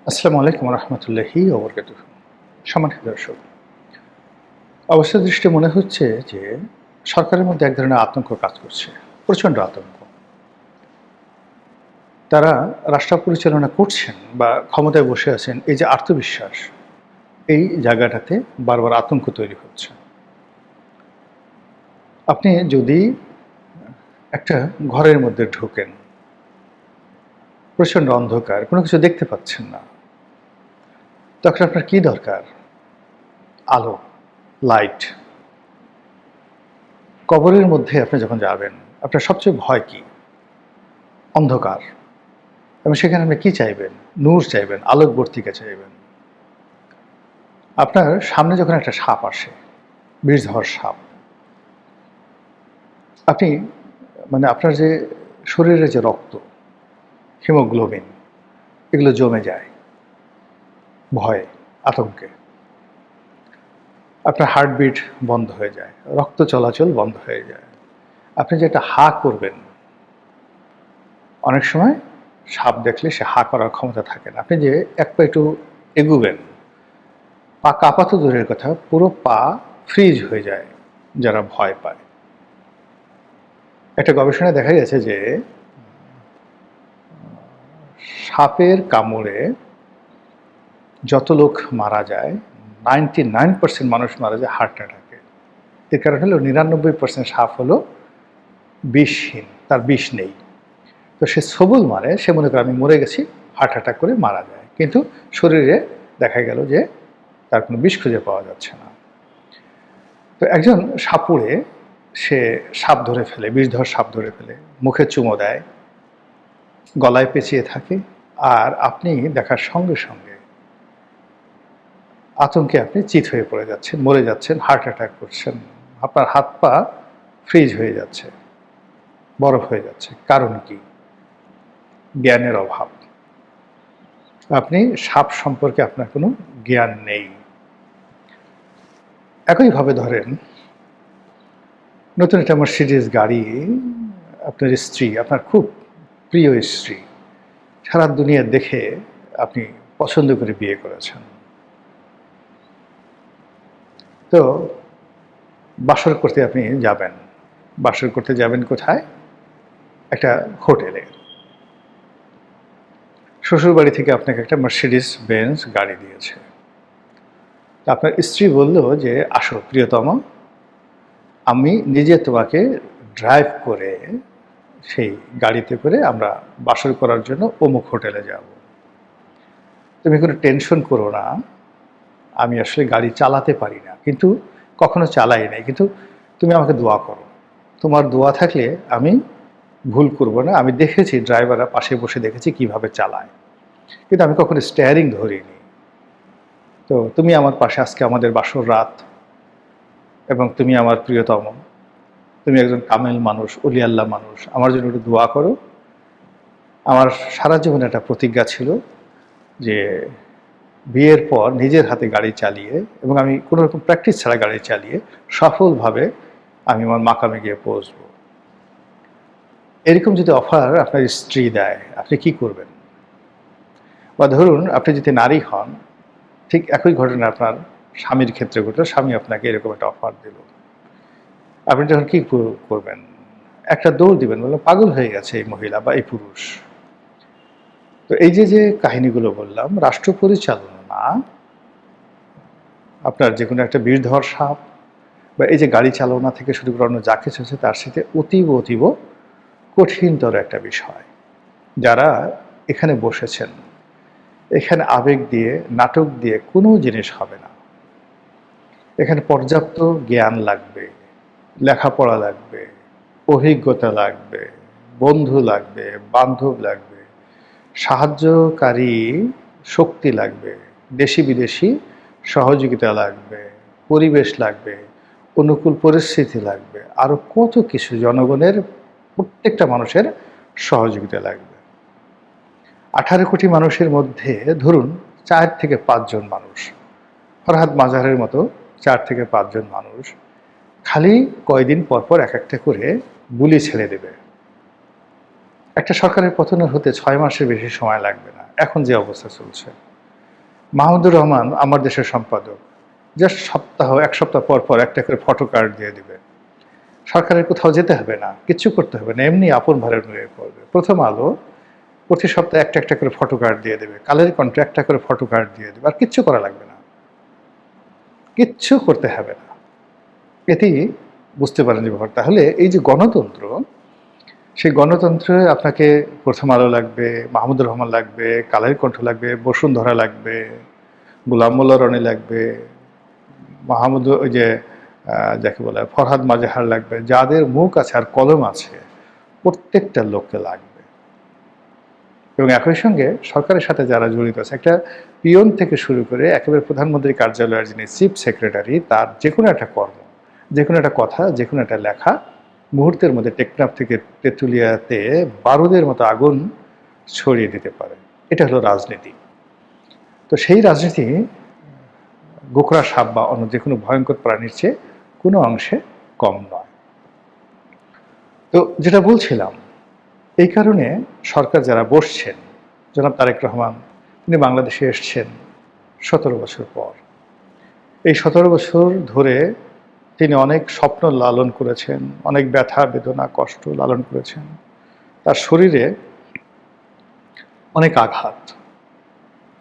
আসসালামু আলাইকুম রহমতুল্লাহি ওয়া বারাকাতুহু। সম্মানিত দর্শক, অবস্থা দৃষ্টে মনে হচ্ছে যে সরকারের মধ্যে এক ধরনের আতঙ্ক কাজ করছে, প্রচণ্ড আতঙ্ক। তারা রাষ্ট্র পরিচালনা করছেন বা ক্ষমতায় বসে আছেন, এই যে আত্মবিশ্বাস, এই জায়গাটাতে বারবার আতঙ্ক তৈরি হচ্ছে। আপনি যদি একটা ঘরের মধ্যে ঢোকেন, প্রচণ্ড অন্ধকার, কোনো কিছু দেখতে পাচ্ছেন না, তখন আপনার কি দরকার? আলো, লাইট। কবরের মধ্যে আপনি যখন যাবেন, আপনার সবচেয়ে ভয় কি? অন্ধকার। এবং সেখানে আপনি কি চাইবেন? নূর চাইবেন, আলোকবর্তিকা চাইবেন। আপনার সামনে যখন একটা সাপ আসে, বিষধর সাপ, আপনি আপনার যে শরীরে যে রক্ত, হিমোগ্লোবিন, এগুলো জমে যায় ভয়ে, আতঙ্কে। আপনার হার্টবিট বন্ধ হয়ে যায়, রক্ত চলাচল বন্ধ হয়ে যায়। আপনি যে একটা হা করবেন, অনেক সময় সাপ দেখলে সে হা করার ক্ষমতা থাকে না। আপনি যে এক পা একটু এগুবেন, পা কাঁপা তো দূরের কথা, পুরো পা ফ্রিজ হয়ে যায় যারা ভয় পায়। একটা গবেষণায় দেখা গেছে যে সাপের কামড়ে যত লোক মারা যায়, 99% মানুষ মারা যায় হার্ট অ্যাটাকে। এর কারণ হলো 99% সাপ হলো বিষহীন, তার বিষ নেই। তো সে সবুল মারে, সে মনে করে আমি মরে গেছি, হার্ট অ্যাটাক করে মারা যায়। কিন্তু শরীরে দেখা গেল যে তার কোনো বিষ খুঁজে পাওয়া যাচ্ছে না। তো একজন সাপুড়ে, সে সাপ ধরে ফেলে, বিষধর সাপ ধরে ফেলে, মুখে চুমো দেয়, গলায় পেঁচিয়ে থাকে, আর আপনি দেখার সঙ্গে সঙ্গে আতঙ্কে আপনি চিত হয়ে পড়ে যাচ্ছেন, মরে যাচ্ছেন, হার্ট অ্যাটাক করছেন, আপনার হাত পা ফ্রিজ হয়ে যাচ্ছে, বরফ হয়ে যাচ্ছে। কারণ কি? জ্ঞানের অভাব। আপনি সাপ সম্পর্কে আপনার কোনো জ্ঞান নেই। একইভাবে ধরেন, নতুন একটা মার্সিডিজ গাড়ি, আপনার স্ত্রী, আপনার খুব প্রিয় স্ত্রী, সারা দুনিয়া দেখে আপনি পছন্দ করে বিয়ে করেছেন। তো বাসর করতে আপনি যাবেন। বাসর করতে যাবেন কোথায়? একটা হোটেলে। শ্বশুরবাড়ি থেকে আপনাকে একটা মার্সিডিজ বেঞ্জ গাড়ি দিয়েছে। আপনার স্ত্রী বলল যে, আসো প্রিয়তম, আমি নিজে তোমাকে ড্রাইভ করে সেই গাড়িতে করে আমরা বাসর করার জন্য অমুক হোটেলে যাব। তুমি কোনো টেনশন করো না, আমি আসলে গাড়ি চালাতে পারি না, কিন্তু কখনো চালাই নাই, কিন্তু তুমি আমাকে দোয়া করো। তোমার দোয়া থাকলে আমি ভুল করব না। আমি দেখেছি ড্রাইভাররা পাশে বসে দেখেছি কিভাবে চালায়, কিন্তু আমি কখনো স্টিয়ারিং ধরিনি। তো তুমি আমার পাশে, আজকে আমাদের বাসর রাত, এবং তুমি আমার প্রিয়তম, তুমি একজন কামেল মানুষ, অলি আল্লাহ মানুষ, আমার জন্য একটু দোয়া করো। আমার সারা জীবনে একটা প্রতিজ্ঞা ছিল যে বিয়ের পর নিজের হাতে গাড়ি চালিয়ে, এবং আমি কোনো রকম প্র্যাকটিস ছাড়া গাড়ি চালিয়ে সফলভাবে আমি আমার মাকামে গিয়ে পৌঁছবো। এরকম যদি অফার আপনার স্ত্রী দেয়, আপনি কি করবেন? বা ধরুন আপনি যদি নারী হন, ঠিক একই ঘটনা আপনার স্বামীর ক্ষেত্রে ঘটলো, স্বামী আপনাকে এরকম একটা অফার দিল, আপনি তখন কি করবেন? একটা দৌড় দিবেন, বললো পাগল হয়ে গেছে এই মহিলা বা এই পুরুষ। তো এই যে যে কাহিনীগুলো বললাম, রাষ্ট্র পরিচালনা, আপনার যে কোনো একটা বিষধর সাপ, বা এই যে গাড়ি চালনা থেকে শুরু করে অন্য যা কিছু আছে, তার সাথে অতীব অতীব কঠিনতর একটা বিষয়। যারা এখানে বসেছেন, এখানে আবেগ দিয়ে, নাটক দিয়ে কোনো জিনিস হবে না। এখানে পর্যাপ্ত জ্ঞান লাগবে, লেখাপড়া লাগবে, অভিজ্ঞতা লাগবে, বন্ধু লাগবে, বান্ধব লাগবে, সাহায্যকারী শক্তি লাগবে, দেশি বিদেশি সহযোগিতা লাগবে, পরিবেশ লাগবে, অনুকূল পরিস্থিতি লাগবে, আরও কত কিছু, জনগণের প্রত্যেকটা মানুষের সহযোগিতা লাগবে। 18 কোটি মানুষের মধ্যে ধরুন 4 থেকে 5 জন মানুষ, ফরহাদ মাজারের মতো 4 থেকে 5 জন মানুষ খালি কয়দিন পর পর এক একটা করে গুলি ছেড়ে দেবে। একটা সরকারের পতনের হতে 6 মাসের বেশি সময় লাগবে না, এখন যে অবস্থা চলছে। মাহমুদুর রহমান আমার দেশের সম্পাদক, জাস্ট এক সপ্তাহ পর পর একটা করে ফটো কার্ড দিয়ে দিবে। সরকারের কোথাও যেতে হবে না, কিচ্ছু করতে হবে না, এমনি আপন ভারের হয়ে পড়বে। প্রথম আলো প্রতি সপ্তাহে একটা একটা করে ফটো কার্ড দিয়ে দেবে, কালের কণ্ঠে একটা করে ফটো কার্ড দিয়ে দেবে, আর কিচ্ছু করা লাগবে না, কিচ্ছু করতে হবে না। এতেই বুঝতে পারেন যে ব্যাপার। তাহলে এই যে গণতন্ত্র, সেই গণতন্ত্রে আপনাকে প্রথম আলো লাগবে, মাহমুদুর রহমান লাগবে, কালের কণ্ঠ লাগবে, বসুন্ধরা লাগবে, গোলাম মোল্লা রনি লাগবে, মাহমুদ ওই যে যাকে বলে ফরহাদ মাজেহার লাগবে, যাদের মুখ আছে আর কলম আছে প্রত্যেকটা লোককে লাগবে। এবং একই সঙ্গে সরকারের সাথে যারা জড়িত আছে, একটা পিয়ন থেকে শুরু করে একেবারে প্রধানমন্ত্রীর কার্যালয়ের যিনি চিফ সেক্রেটারি, তার যে কোনো একটা কর্ম, যে কোনো একটা কথা, যে কোনো একটা লেখা মুহূর্তের মধ্যে টেকনাফ থেকে তেঁতুলিয়াতে বারুদের মতো আগুন ছড়িয়ে দিতে পারে। এটা হলো রাজনীতি। তো সেই রাজনীতি গোখরা সাপ বা অন্য যে কোনো ভয়ঙ্কর প্রাণীর চেয়ে কোনো অংশে কম নয়। তো যেটা বলছিলাম, এই কারণে সরকার যারা বসছেন, জনাব তারেক রহমান, তিনি বাংলাদেশে এসছেন 17 বছর পর। এই 17 বছর ধরে তিনি অনেক স্বপ্ন লালন করেছেন, অনেক ব্যথা বেদনা কষ্ট লালন করেছেন। তার শরীরে অনেক আঘাত,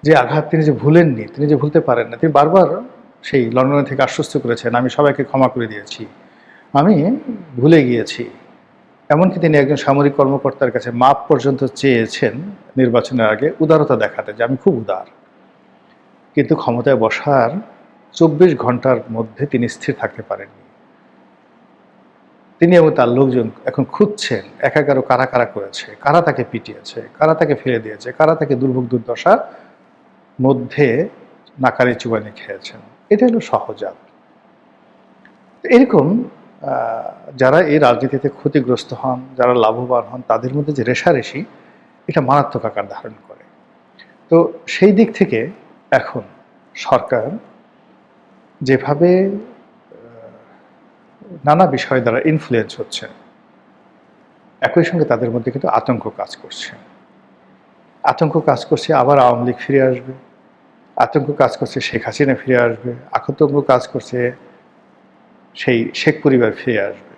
যে আঘাত তিনি যে ভুলেননি, তিনি যে ভুলতে পারেন না। তিনি বারবার সেই লন্ডন থেকে আশ্বস্ত করেছেন, আমি সবাইকে ক্ষমা করে দিয়েছি, আমি ভুলে গিয়েছি। এমনকি তিনি একজন সামরিক কর্মকর্তার কাছে মাপ পর্যন্ত চেয়েছেন নির্বাচনের আগে, উদারতা দেখাতে, যে আমি খুব উদার। কিন্তু ক্ষমতায় বসার 24 ঘন্টার মধ্যে তিনি স্থির থাকতে পারেননি। তিনি এবং তার লোকজন এখন খুঁজছেন একাগারো কারা কারা করেছে, কারা তাকে পিটিয়েছে, কারা তাকে ফেলে দিয়েছে, কারা তাকে দুর্ভোগ দুর্দশা মধ্যে নাকারি চুবানি খেয়েছেন। এটা হলো সহজাত। এরকম যারা এই রাজনীতিতে ক্ষতিগ্রস্ত হন, যারা লাভবান হন, তাদের মধ্যে যে রেষারেষি, এটা মারাত্মক আকার ধারণ করে। তো সেই দিক থেকে এখন সরকার যেভাবে নানা বিষয় দ্বারা ইনফ্লুয়েন্স হচ্ছে, একই সঙ্গে তাদের মধ্যে কিন্তু আতঙ্ক কাজ করছে। আতঙ্ক কাজ করছে আবার আওয়ামী লীগ ফিরে আসবে, আতঙ্ক কাজ করছে শেখ হাসিনা ফিরে আসবে, আতঙ্ক কাজ করছে সেই শেখ পরিবার ফিরে আসবে,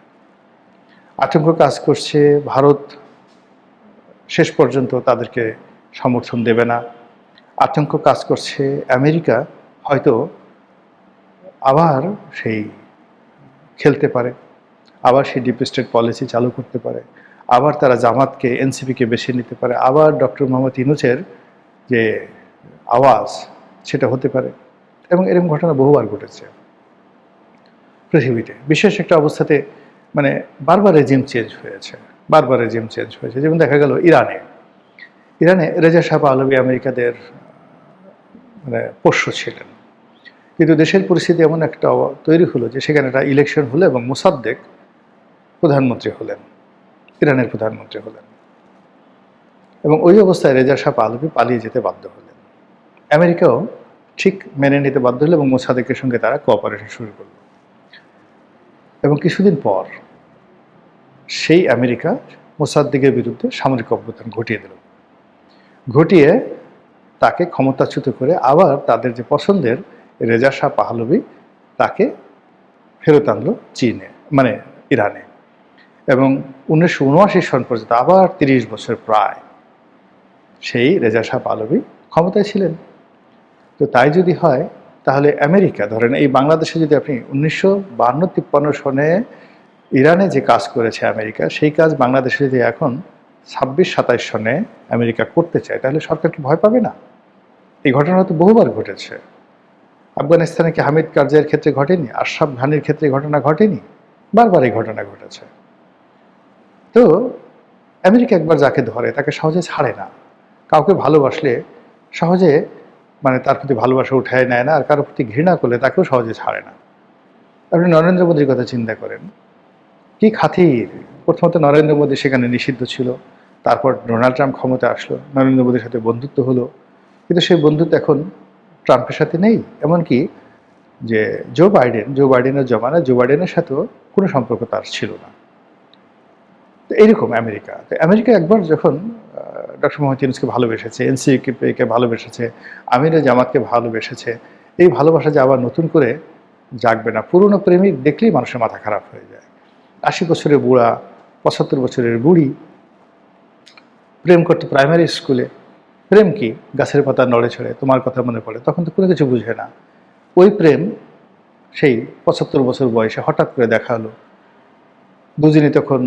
আতঙ্ক কাজ করছে ভারত শেষ পর্যন্ত তাদেরকে সমর্থন দেবে না, আতঙ্ক কাজ করছে আমেরিকা হয়তো আবার সেই খেলতে পারে, আবার সেই ডিপ স্টেট পলিসি চালু করতে পারে, আবার তারা জামাতকে এনসিপিকে বেছে নিতে পারে, আবার ডক্টর মোহাম্মদ ইউনূসের যে আওয়াজ সেটা হতে পারে। এবং এরকম ঘটনা বহুবার ঘটেছে পৃথিবীতে। বিশেষ একটা অবস্থাতে মানে বারবার রেজিম চেঞ্জ হয়েছে, বারবার রেজিম চেঞ্জ হয়েছে। যেমন দেখা গেল ইরানে রেজা শাহ পাহলভি আমেরিকাদের মানে পোষ্য ছিলেন, কিন্তু দেশের পরিস্থিতি এমন একটা তৈরি হলো যে সেখানে একটা ইলেকশন হলো এবং মোসাদ্দেক প্রধানমন্ত্রী হলেন, ইরানের প্রধানমন্ত্রী হলেন। এবং ওই অবস্থায় রেজা শাহ পাহলভি পালিয়ে যেতে বাধ্য হলেন। আমেরিকাও ঠিক মেনে নিতে বাধ্য হলো এবং মোসাদ্দেকের সঙ্গে তারা কোঅপারেশন শুরু করল। এবং কিছুদিন পর সেই আমেরিকা মোসাদ্দেকের বিরুদ্ধে সামরিক অভ্যুত্থান ঘটিয়ে দিল, ঘটিয়ে তাকে ক্ষমতাচ্যুত করে আবার তাদের যে পছন্দের রেজা শাহ পাহলভি তাকে ফেরত আনলো চীনে, মানে ইরানে। এবং 1979 সন পর্যন্ত আবার 30 বছর প্রায় সেই রেজা শাহ পাহলভি ক্ষমতায় ছিলেন। তো তাই যদি হয় তাহলে আমেরিকা, ধরেন এই বাংলাদেশে যদি আপনি 1952-53 সনে ইরানে যে কাজ করেছে আমেরিকা, সেই কাজ বাংলাদেশে যদি এখন 26-27 সনে আমেরিকা করতে চায়, তাহলে সরকার কি ভয় পাবে না? এই ঘটনা তো বহুবার ঘটেছে। আফগানিস্তানে কি হামিদ কারজাইয়ের ক্ষেত্রে ঘটেনি? আশরাফ ঘানির ক্ষেত্রে ঘটনা ঘটেনি? বারবার এই ঘটনা ঘটেছে। তো আমেরিকা একবার যাকে ধরে তাকে সহজে ছাড়ে না। কাউকে ভালোবাসলে সহজে মানে তার প্রতি ভালোবাসা উঠায় নেয় না, আর কারোর প্রতি ঘৃণা করলে তাকেও সহজে ছাড়ে না। আপনি নরেন্দ্র মোদীর কথা চিন্তা করেন, কি খাতির! প্রথমত নরেন্দ্র মোদী সেখানে নিষিদ্ধ ছিল, তারপর ডোনাল্ড ট্রাম্প ক্ষমতা আসলো, নরেন্দ্র মোদীর সাথে বন্ধুত্ব হলো, কিন্তু সেই বন্ধুত্ব এখন ট্রাম্পের সাথে নেই। এমনকি যে জো বাইডেনের জমানায় জো বাইডেনের সাথেও কোনো সম্পর্ক তার ছিল না। তো এইরকম আমেরিকা একবার যখন ডক্টর মোহাম্মদ ইউনূসকে ভালোবেসেছে, এনসিপিকে ভালোবেসেছে, আমিরে জামাতকে ভালোবেসেছে। এই ভালোবাসা যে আবার নতুন করে জাগবে না। পুরনো প্রেমিক দেখলেই মানুষের মাথা খারাপ হয়ে যায়। ৮০ বছরের বুড়া, ৭৫ বছরের বুড়ি প্রেম করতো প্রাইমারি স্কুলে। প্রেম কি? গাছের পাতা নড়ে চড়ে তোমার কথা মনে পড়ে, তখন তো কোনো কিছু বুঝে না। ওই প্রেম সেই ৭৫ বছর বয়সে হঠাৎ করে দেখা হলো, দুজনই তখন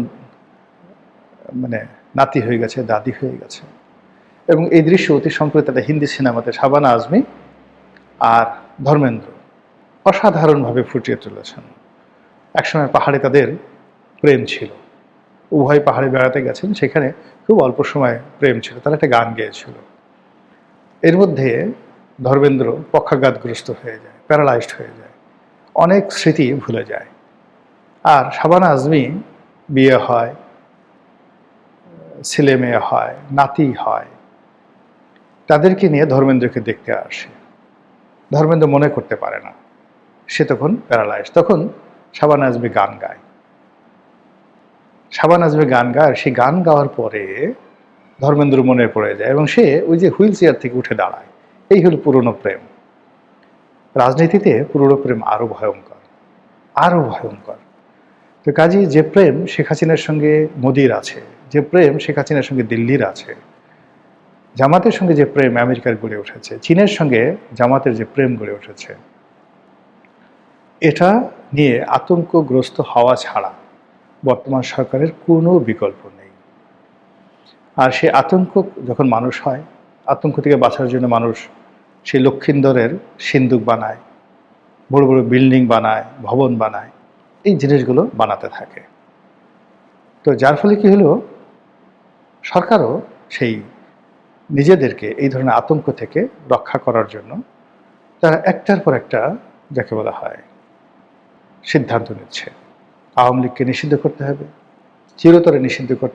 মানে নাতি হয়ে গেছে, দাদি হয়ে গেছে। এবং এই দৃশ্য অতি সম্প্রতি একটা হিন্দি সিনেমাতে শাবানা আজমি আর ধর্মেন্দ্র অসাধারণভাবে ফুটিয়ে তুলেছেন। একসময় পাহাড়ে তাদের প্রেম ছিল, উভয় পাহাড়ে বেড়াতে গেছেন, সেখানে খুব অল্প সময় প্রেম ছিল, তারা একটা গান গেয়েছিল। এর মধ্যে ধর্মেন্দ্র পক্ষাঘাতগ্রস্ত হয়ে যায়, প্যারালাইজড হয়ে যায়, অনেক স্মৃতি ভুলে যায়। আর শাবানা আজমি বিয়ে হয়, ছেলে মেয়ে হয়, নাতি হয়, তাদেরকে নিয়ে ধর্মেন্দ্রকে দেখতে আসে। ধর্মেন্দ্র মনে করতে পারে না, সে তখন প্যারালাইজ। তখন শাবানা আজমি গান গায়। শাবানা আজমি গান গায়, আর সেই গান গাওয়ার পরে ধর্মেন্দ্র মনে পড়ে যায় এবং সে ওই যে হুইল চেয়ার থেকে উঠে দাঁড়ায়। এই হলো পুরনো প্রেম। রাজনীতিতে পুরনো প্রেম আরো ভয়ঙ্কর, আরো ভয়ঙ্কর। তো কাজী যে প্রেম শেখ হাসিনার সঙ্গে মোদির আছে, যে প্রেম শেখ হাসিনার সঙ্গে দিল্লির আছে, জামাতের সঙ্গে যে প্রেম আমেরিকার গড়ে উঠেছে, চীনের সঙ্গে জামাতের যে প্রেম গড়ে উঠেছে, এটা নিয়ে আতঙ্কগ্রস্ত হওয়া ছাড়া বর্তমান সরকারের কোনো বিকল্প নেই। আর সে আতঙ্ক যখন মানুষ হয়, আতঙ্ক থেকে বাঁচার জন্য মানুষ সেই লক্ষিন্দরের সিন্দুক বানায়, বড় বড় বিল্ডিং বানায়, ভবন বানায়, এই জিনিসগুলো বানাতে থাকে। তো যার ফলে কি হলো, সরকারও সেই নিজেদেরকে এই ধরনের আতঙ্ক থেকে রক্ষা করার জন্য তারা একটার পর একটা, যাকে বলা হয়, সিদ্ধান্ত নিচ্ছে। আওয়ামী লীগকে নিষিদ্ধ করতে হবে, চিরতরে নিষিদ্ধ করতে